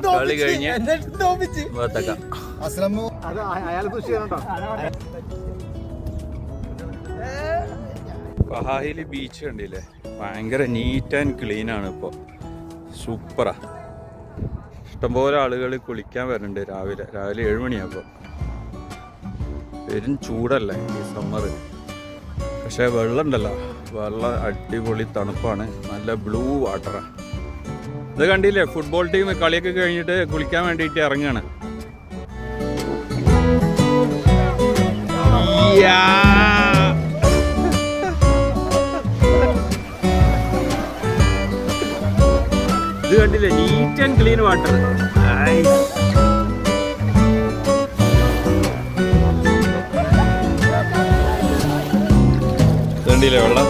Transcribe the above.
കളി കഴിഞ്ഞ് പഹാഹില് ബീച്ച് കണ്ടില്ലേ, ഭയങ്കര നീറ്റ് ആൻഡ് ക്ലീൻ ആണ്. ഇപ്പൊ സൂപ്പറാ. ഇഷ്ടംപോലെ ആളുകൾ കുളിക്കാൻ വരുന്നുണ്ട്. രാവിലെ 7 മണിയാകുമ്പോൾ. പെരും ചൂടല്ലേ ഈ സമ്മർ. പക്ഷെ വെള്ളം ഉണ്ടല്ലോ, വെള്ളം അടിപൊളി തണുപ്പാണ്. നല്ല ബ്ലൂ വാട്ടറാണ്. ഇത് കണ്ടില്ലേ, ഫുട്ബോൾ ടീം കളിയൊക്കെ കഴിഞ്ഞിട്ട് കുളിക്കാൻ വേണ്ടിയിട്ട് ഇറങ്ങുകയാണ്. ഇത് കണ്ടില്ലേ, നീറ്റ് ആൻഡ് ക്ലീൻ വാട്ടർ. കണ്ടില്ലേ വെള്ളം.